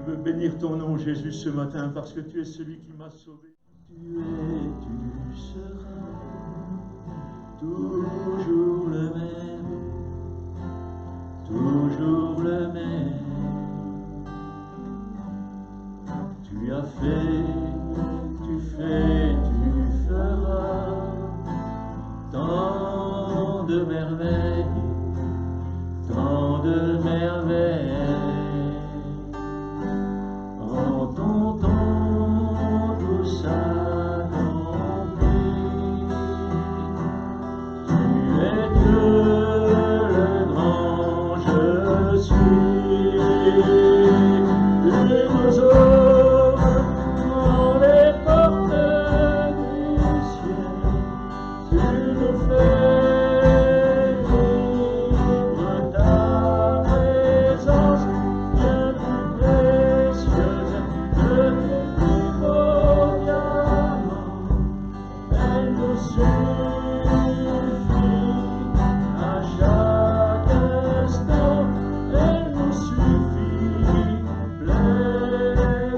veux bénir ton nom, Jésus, ce matin, parce que tu es celui qui m'a sauvé. Tu es, tu seras toujours le même, toujours le même. Tu as fait, tu fais, tu feras tant de merveilles, tant de merveilles. En ton temps, tout s'accomplit. Tu es Dieu, le grand je suis. Tu nous ouvres les portes du ciel. Tu nous fais vivre ta présence bien plus précieuse que tes plus beaux diamants. Elle nous suffit à chaque instant. Elle nous suffit pleinement.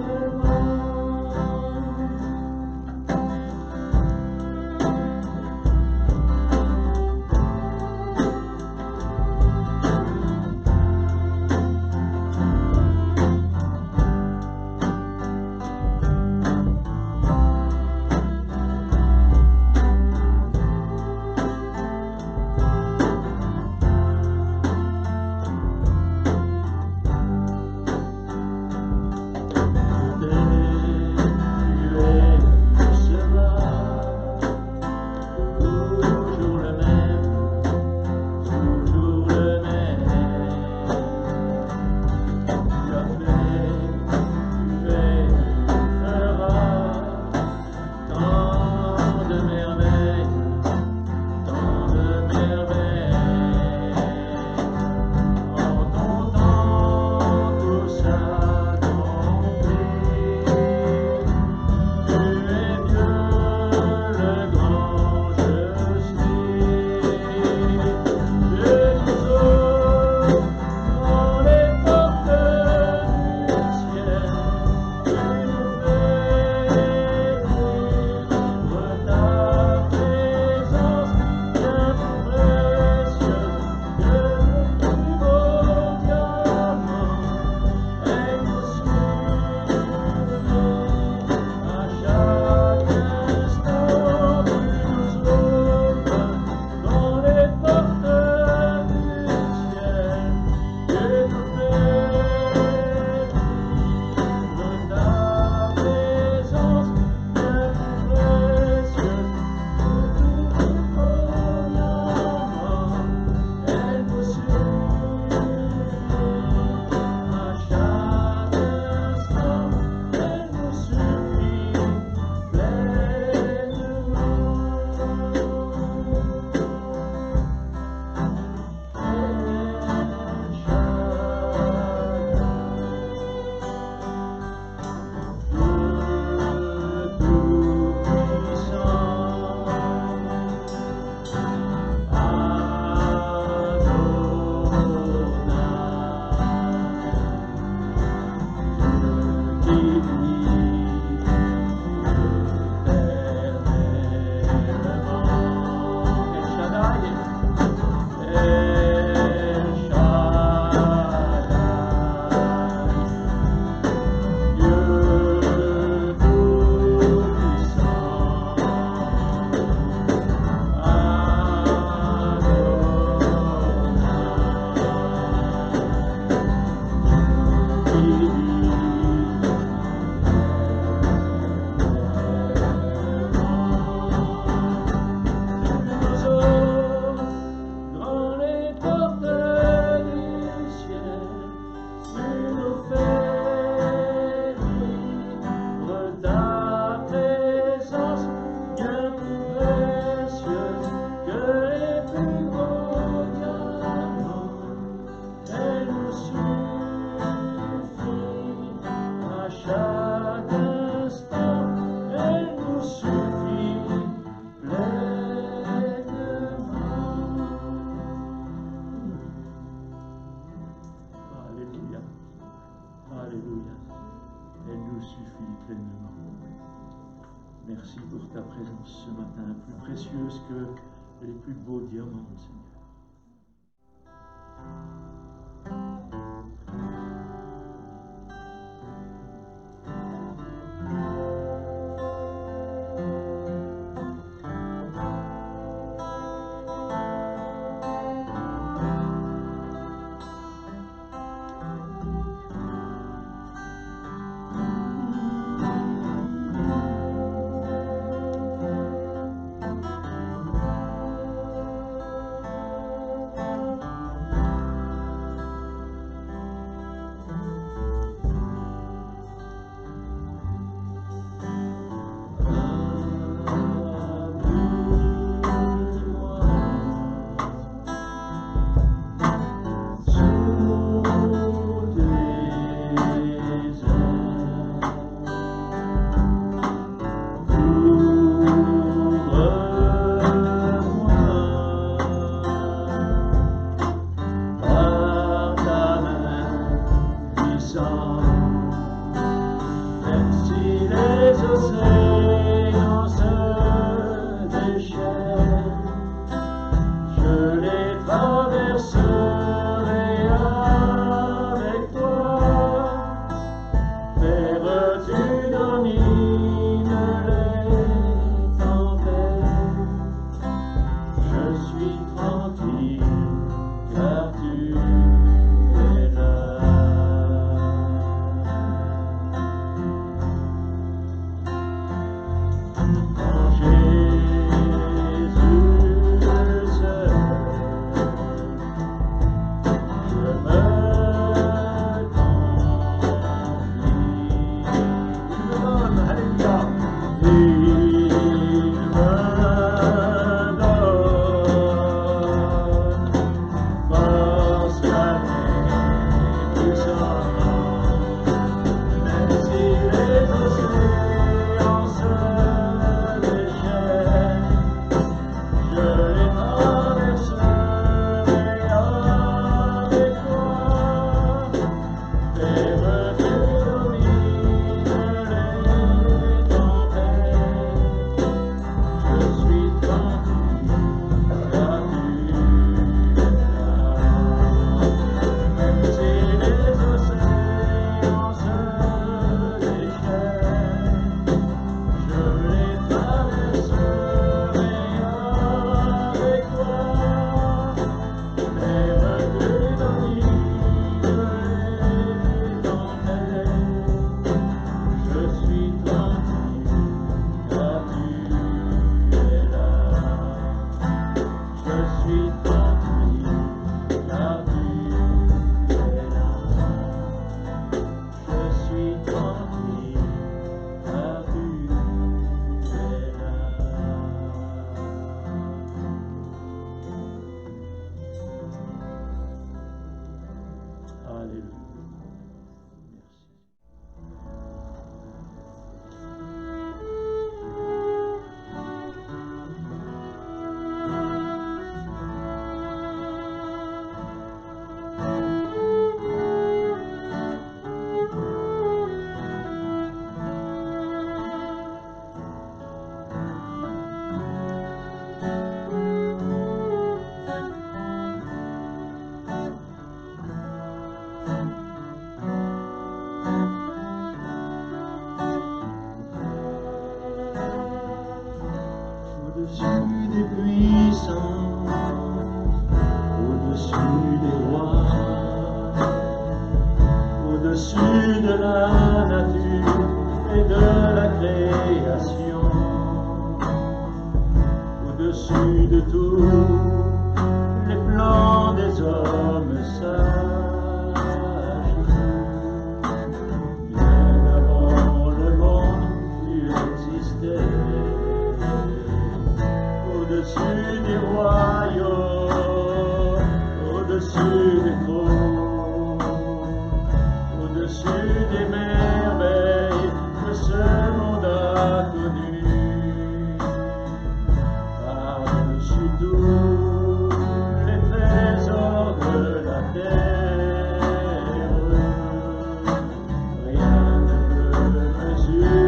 pleinement. Merci pour ta présence ce matin, plus précieuse que les plus beaux diamants, Seigneur. Rien ne peut mesurer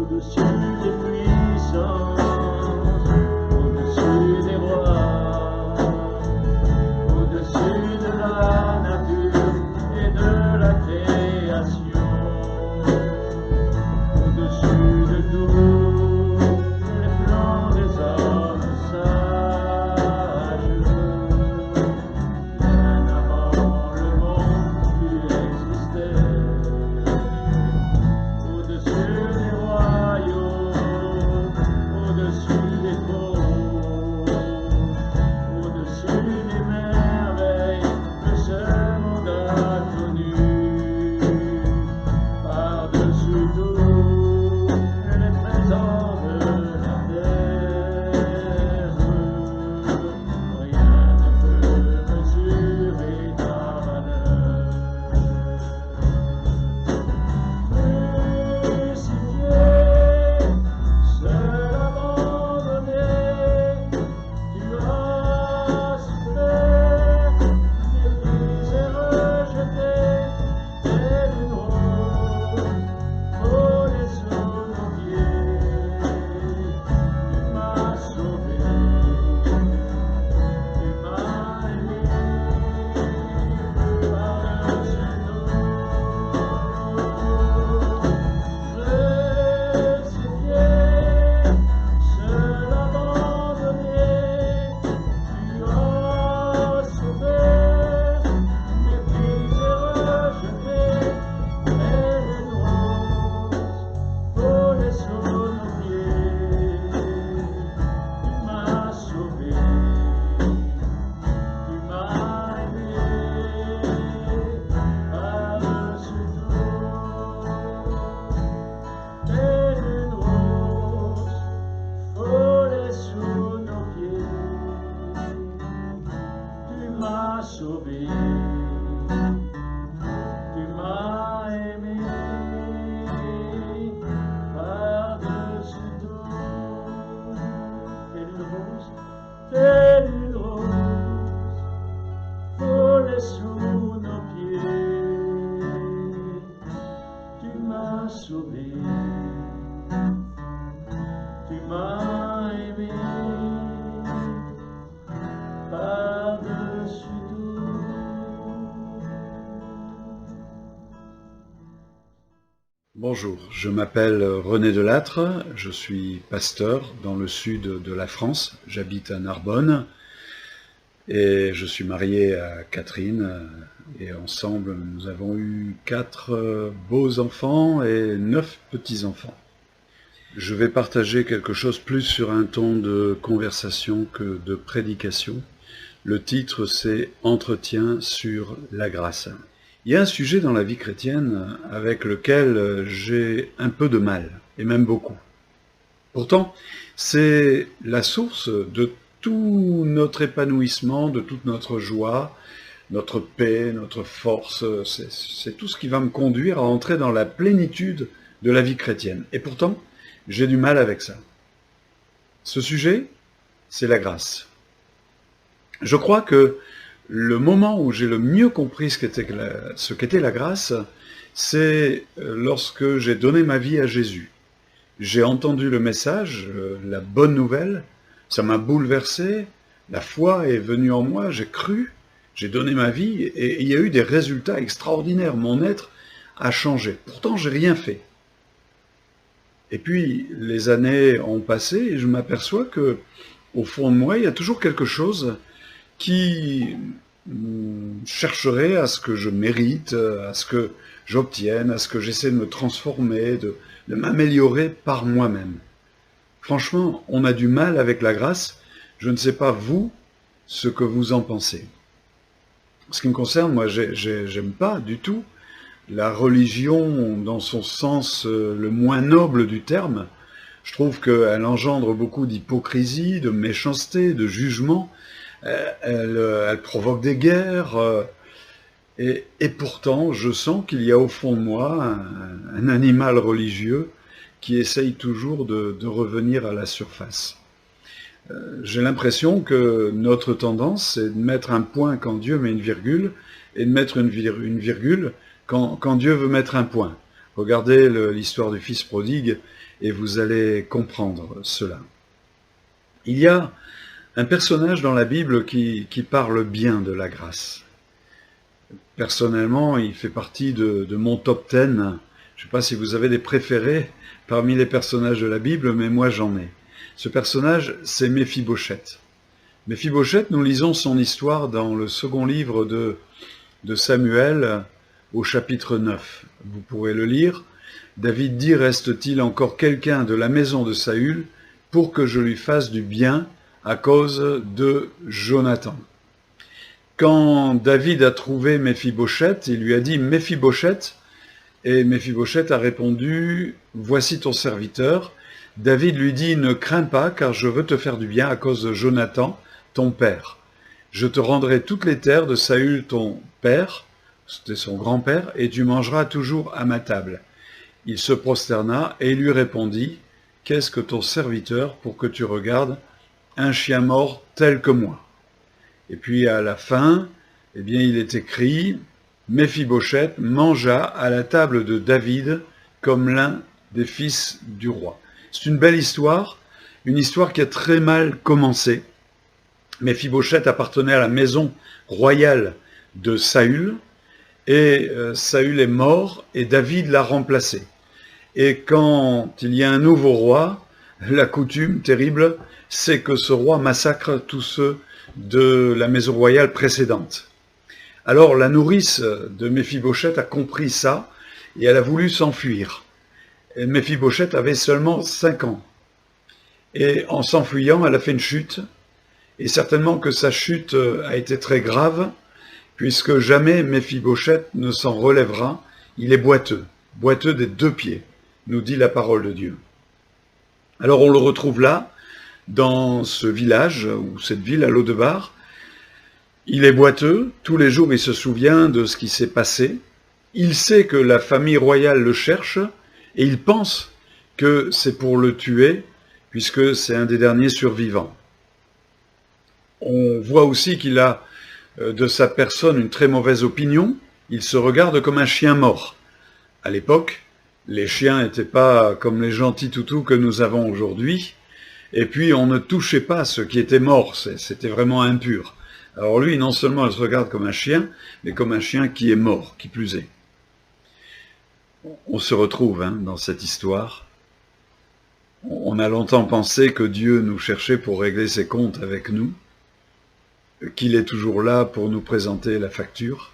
au-dessus des puissances, au-dessus des rois, au-dessus de la nature et de la création, au-dessus de tous les plans des hommes sages. Bien avant le monde qui existait, au-dessus des royaumes, au-dessus des trônes, au-dessus des merveilles que ce monde a connues, par-dessus tout les trésors de la terre, rien ne peut mesurer ta valeur. Crucifié, seul abandonné, tu as souffert, méprisé, rejeté, tel une rose volée sous nos pieds. Tu m'as sauvé, tu m'as aimé, par-dessus tout. Crucifié, seul abandonné, tu as souffert, méprisé, rejeté, tel une rose volée sous nos pieds. Tu m'as sauvé, tu m'as aimé, par-dessus tout. Telle une rose volée sous nos pieds. Tu m'as sauvé, tu m'as aimé, par-dessus tout. Telle une rose volée sous nos pieds. Tu m'as sauvé, tu m'as aimé, par-dessus tout. Bonjour, je m'appelle René Delattre, je suis pasteur dans le sud de la France, j'habite à Narbonne et je suis marié à Catherine et ensemble nous avons eu 4 beaux enfants et 9 petits-enfants. Je vais partager quelque chose plus sur un ton de conversation que de prédication. Le titre c'est « Entretien sur la grâce ». Il y a un sujet dans la vie chrétienne avec lequel j'ai un peu de mal, et même beaucoup. Pourtant, c'est la source de tout notre épanouissement, de toute notre joie, notre paix, notre force. C'est tout ce qui va me conduire à entrer dans la plénitude de la vie chrétienne. Et pourtant, j'ai du mal avec ça. Ce sujet, c'est la grâce. Je crois que le moment où j'ai le mieux compris ce qu'était la grâce, c'est lorsque j'ai donné ma vie à Jésus. J'ai entendu le message, la bonne nouvelle, ça m'a bouleversé, la foi est venue en moi, j'ai cru, j'ai donné ma vie, et il y a eu des résultats extraordinaires. Mon être a changé. Pourtant, j'ai rien fait. Et puis, les années ont passé, et je m'aperçois que, au fond de moi, il y a toujours quelque chose qui chercherait à ce que je mérite, à ce que j'obtienne, à ce que j'essaie de me transformer, de m'améliorer par moi-même. Franchement, on a du mal avec la grâce. Je ne sais pas, vous, ce que vous en pensez. En ce qui me concerne, moi, j'aime pas du tout la religion dans son sens le moins noble du terme. Je trouve qu'elle engendre beaucoup d'hypocrisie, de méchanceté, de jugement. Elle provoque des guerres. Et pourtant, je sens qu'il y a au fond de moi un animal religieux qui essaye toujours de revenir à la surface. J'ai l'impression que notre tendance, c'est de mettre un point quand Dieu met une virgule, et de mettre une virgule quand Dieu veut mettre un point. Regardez l'histoire du fils prodigue, et vous allez comprendre cela. Il y a un personnage dans la Bible qui parle bien de la grâce. Personnellement, il fait partie de mon top 10. Je ne sais pas si vous avez des préférés parmi les personnages de la Bible, mais moi j'en ai. Ce personnage, c'est Méphibosheth. Méphibosheth, nous lisons son histoire dans le second livre de Samuel, au chapitre 9. Vous pourrez le lire. David dit, reste-t-il encore quelqu'un de la maison de Saül pour que je lui fasse du bien à cause de Jonathan. Quand David a trouvé Méphibosheth, il lui a dit « Méphibosheth » et Méphibosheth a répondu « Voici ton serviteur ». David lui dit « Ne crains pas, car je veux te faire du bien à cause de Jonathan, ton père. Je te rendrai toutes les terres de Saül, ton père, c'était son grand-père, et tu mangeras toujours à ma table. » Il se prosterna et lui répondit « Qu'est-ce que ton serviteur pour que tu regardes un chien mort tel que moi ?» Et puis à la fin, eh bien, il est écrit « Méphibosheth mangea à la table de David comme l'un des fils du roi. » C'est une belle histoire, une histoire qui a très mal commencé. Méphibosheth appartenait à la maison royale de Saül, et Saül est mort, et David l'a remplacé. Et quand il y a un nouveau roi, la coutume terrible, c'est que ce roi massacre tous ceux de la maison royale précédente. Alors la nourrice de Méphibosheth a compris ça, et elle a voulu s'enfuir. Et Méphibosheth avait seulement 5 ans. Et en s'enfuyant, elle a fait une chute, et certainement que sa chute a été très grave, puisque jamais Méphibosheth ne s'en relèvera. Il est boiteux des 2 pieds, nous dit la parole de Dieu. Alors on le retrouve là, dans ce village, ou cette ville à Lo-Debar. Il est boiteux, tous les jours il se souvient de ce qui s'est passé. Il sait que la famille royale le cherche, et il pense que c'est pour le tuer, puisque c'est un des derniers survivants. On voit aussi qu'il a de sa personne une très mauvaise opinion. Il se regarde comme un chien mort. À l'époque, les chiens n'étaient pas comme les gentils toutous que nous avons aujourd'hui. Et puis, on ne touchait pas ceux qui étaient morts. C'était vraiment impur. Alors lui, non seulement il se regarde comme un chien, mais comme un chien qui est mort, qui plus est. On se retrouve dans cette histoire. On a longtemps pensé que Dieu nous cherchait pour régler ses comptes avec nous, qu'il est toujours là pour nous présenter la facture.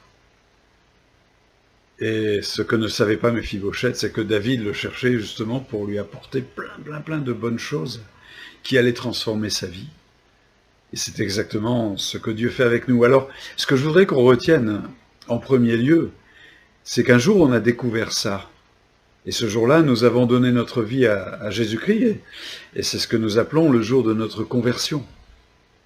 Et ce que ne savait pas Méphibosheth, c'est que David le cherchait justement pour lui apporter plein de bonnes choses qui allaient transformer sa vie. Et c'est exactement ce que Dieu fait avec nous. Alors, ce que je voudrais qu'on retienne en premier lieu, c'est qu'un jour on a découvert ça. Et ce jour-là, nous avons donné notre vie à Jésus-Christ, et c'est ce que nous appelons le jour de notre conversion.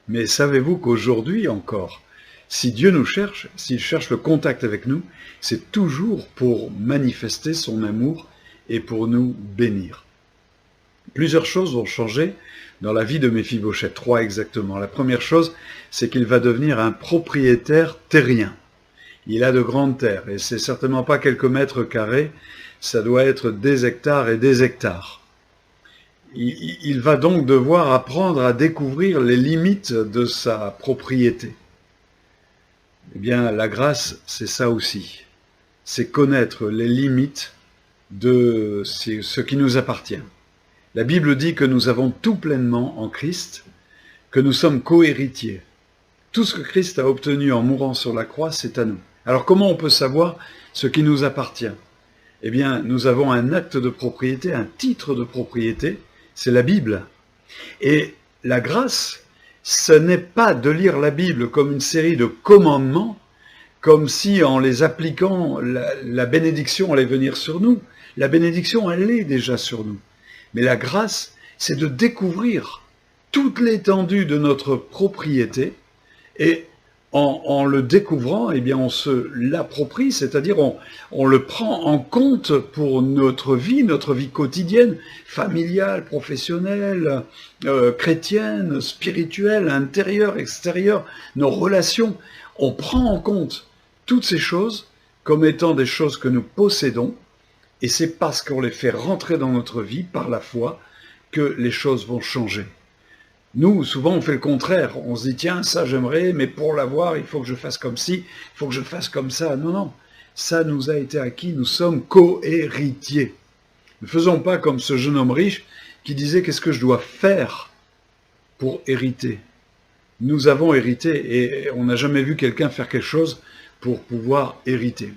Mais savez-vous qu'aujourd'hui encore, si Dieu nous cherche, s'il cherche le contact avec nous, c'est toujours pour manifester son amour et pour nous bénir. Plusieurs choses vont changer dans la vie de Méphibosheth, 3 exactement. La première chose, c'est qu'il va devenir un propriétaire terrien. Il a de grandes terres, et c'est certainement pas quelques mètres carrés, ça doit être des hectares et des hectares. Il va donc devoir apprendre à découvrir les limites de sa propriété. Eh bien, la grâce, c'est ça aussi. C'est connaître les limites de ce qui nous appartient. La Bible dit que nous avons tout pleinement en Christ, que nous sommes co-héritiers. Tout ce que Christ a obtenu en mourant sur la croix, c'est à nous. Alors comment on peut savoir ce qui nous appartient? Eh bien, nous avons un acte de propriété, un titre de propriété, c'est la Bible. Et la grâce, ce n'est pas de lire la Bible comme une série de commandements, comme si en les appliquant, la bénédiction allait venir sur nous. La bénédiction, elle est déjà sur nous. Mais la grâce, c'est de découvrir toute l'étendue de notre propriété, et en le découvrant, eh bien, on se l'approprie, c'est-à-dire on le prend en compte pour notre vie quotidienne, familiale, professionnelle, chrétienne, spirituelle, intérieure, extérieure, nos relations. On prend en compte toutes ces choses comme étant des choses que nous possédons, Et c'est parce qu'on les fait rentrer dans notre vie par la foi que les choses vont changer. Nous, souvent, on fait le contraire. On se dit, tiens, ça j'aimerais, mais pour l'avoir, il faut que je fasse comme ci, il faut que je fasse comme ça. Non, non, ça nous a été acquis, nous sommes co-héritiers. Ne faisons pas comme ce jeune homme riche qui disait, qu'est-ce que je dois faire pour hériter? Nous avons hérité et on n'a jamais vu quelqu'un faire quelque chose pour pouvoir hériter.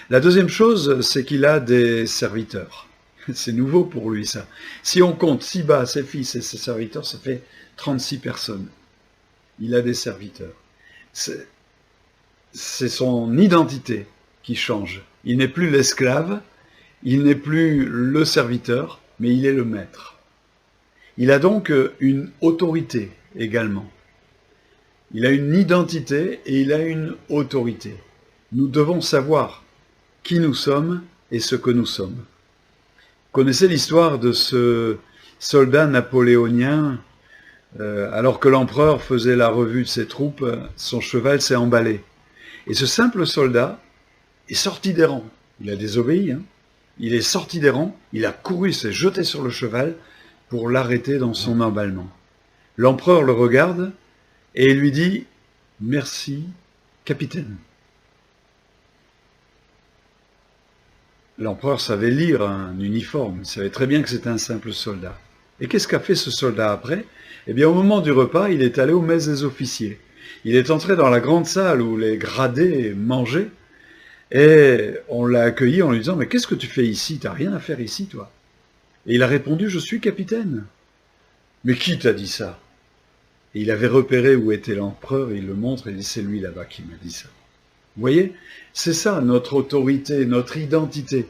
La deuxième chose, c'est qu'il a des serviteurs. C'est nouveau pour lui, ça. Si on compte Siba, ses fils et ses serviteurs, ça fait 36 personnes. Il a des serviteurs. C'est son identité qui change. Il n'est plus l'esclave, il n'est plus le serviteur, mais il est le maître. Il a donc une autorité également. Il a une identité et il a une autorité. Nous devons savoir qui nous sommes et ce que nous sommes. Vous connaissez l'histoire de ce soldat napoléonien, alors que l'empereur faisait la revue de ses troupes, son cheval s'est emballé. Et ce simple soldat est sorti des rangs. Il a désobéi, hein. Il est sorti des rangs, il a couru, s'est jeté sur le cheval pour l'arrêter dans son emballement. L'empereur le regarde et lui dit « Merci, capitaine ». L'empereur savait lire un uniforme, il savait très bien que c'était un simple soldat. Et qu'est-ce qu'a fait ce soldat après? Eh bien, au moment du repas, il est allé aux messes des officiers. Il est entré dans la grande salle où les gradés mangeaient, et on l'a accueilli en lui disant « Mais qu'est-ce que tu fais ici? T'as rien à faire ici, toi ?» Et il a répondu « Je suis capitaine. » « Mais qui t'a dit ça ?» Et il avait repéré où était l'empereur, il le montre, et il dit « C'est lui là-bas qui m'a dit ça. » Vous voyez, c'est ça notre autorité, notre identité.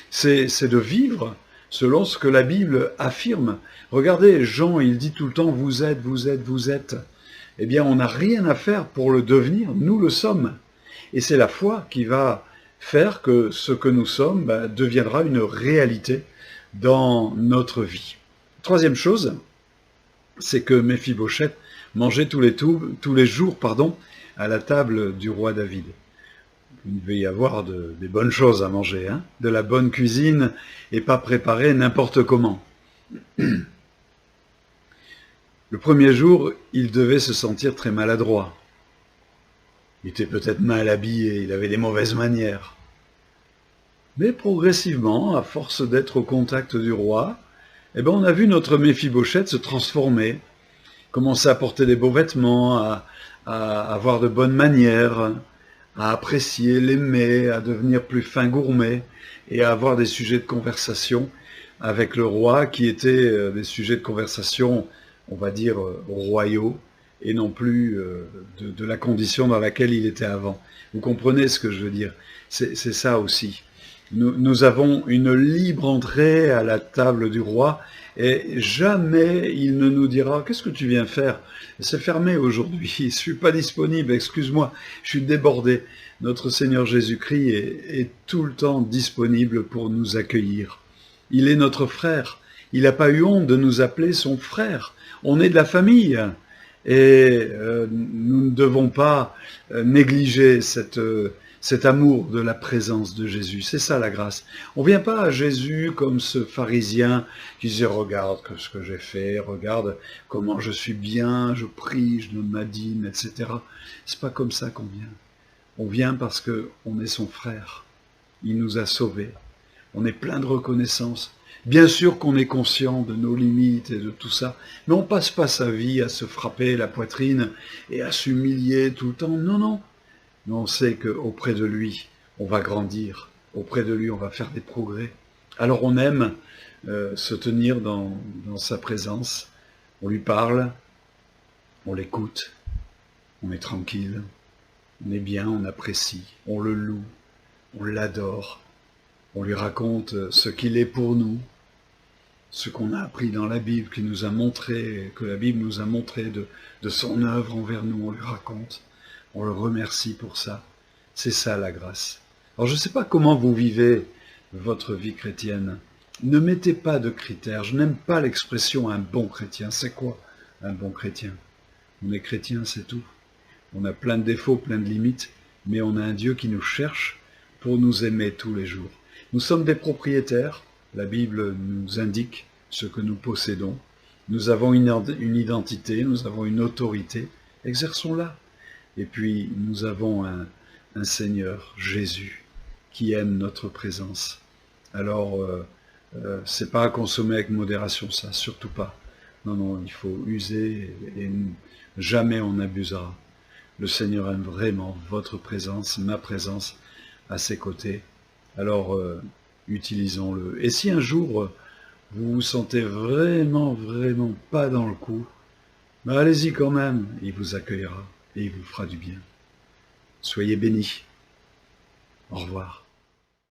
C'est de vivre selon ce que la Bible affirme. Regardez, Jean, il dit tout le temps « vous êtes, vous êtes, vous êtes ». Eh bien, on n'a rien à faire pour le devenir, nous le sommes. Et c'est la foi qui va faire que ce que nous sommes deviendra une réalité dans notre vie. Troisième chose, c'est que Méphibosheth mangeait tous les jours à la table du roi David. Il devait y avoir des bonnes choses à manger, hein, de la bonne cuisine et pas préparée n'importe comment. Le premier jour, il devait se sentir très maladroit. Il était peut-être mal habillé, il avait des mauvaises manières. Mais progressivement, à force d'être au contact du roi, eh ben on a vu notre Méphibosheth se transformer, commencer à porter des beaux vêtements, à avoir de bonnes manières, à apprécier, l'aimer, à devenir plus fin gourmet et à avoir des sujets de conversation avec le roi qui étaient des sujets de conversation, on va dire, royaux et non plus de la condition dans laquelle il était avant. Vous comprenez ce que je veux dire? C'est ça aussi. Nous avons une libre entrée à la table du roi et jamais il ne nous dira « Qu'est-ce que tu viens faire? C'est fermé aujourd'hui, je ne suis pas disponible, excuse-moi, je suis débordé. » Notre Seigneur Jésus-Christ est tout le temps disponible pour nous accueillir. Il est notre frère, il n'a pas eu honte de nous appeler son frère. On est de la famille et nous ne devons pas négliger cet amour de la présence de Jésus. C'est ça la grâce. On ne vient pas à Jésus comme ce pharisien qui disait « Regarde ce que j'ai fait, regarde comment je suis bien, je prie, je donne ma dîme, etc. » C'est pas comme ça qu'on vient. On vient parce qu'on est son frère. Il nous a sauvés. On est plein de reconnaissance. Bien sûr qu'on est conscient de nos limites et de tout ça, mais on ne passe pas sa vie à se frapper la poitrine et à s'humilier tout le temps. Non, non. Mais on sait qu'auprès de lui, on va grandir. Auprès de lui, on va faire des progrès. Alors on aime se tenir dans sa présence. On lui parle, on l'écoute, on est tranquille, on est bien, on apprécie, on le loue, on l'adore. On lui raconte ce qu'il est pour nous, ce qu'on a appris dans la Bible, qu'il nous a montré, que la Bible nous a montré de son œuvre envers nous, on lui raconte. On le remercie pour ça. C'est ça la grâce. Alors je ne sais pas comment vous vivez votre vie chrétienne. Ne mettez pas de critères. Je n'aime pas l'expression un bon chrétien. C'est quoi un bon chrétien? On est chrétien, c'est tout. On a plein de défauts, plein de limites, mais on a un Dieu qui nous cherche pour nous aimer tous les jours. Nous sommes des propriétaires, la Bible nous indique ce que nous possédons. Nous avons une identité, nous avons une autorité, exerçons-la. Et puis nous avons un Seigneur, Jésus, qui aime notre présence. Alors, c'est pas à consommer avec modération, ça, surtout pas. Non, non, il faut user et jamais on abusera. Le Seigneur aime vraiment votre présence, ma présence à ses côtés. Alors, utilisons-le. Et si un jour, vous vous sentez vraiment pas dans le coup, ben allez-y quand même, il vous accueillera et il vous fera du bien. Soyez bénis. Au revoir.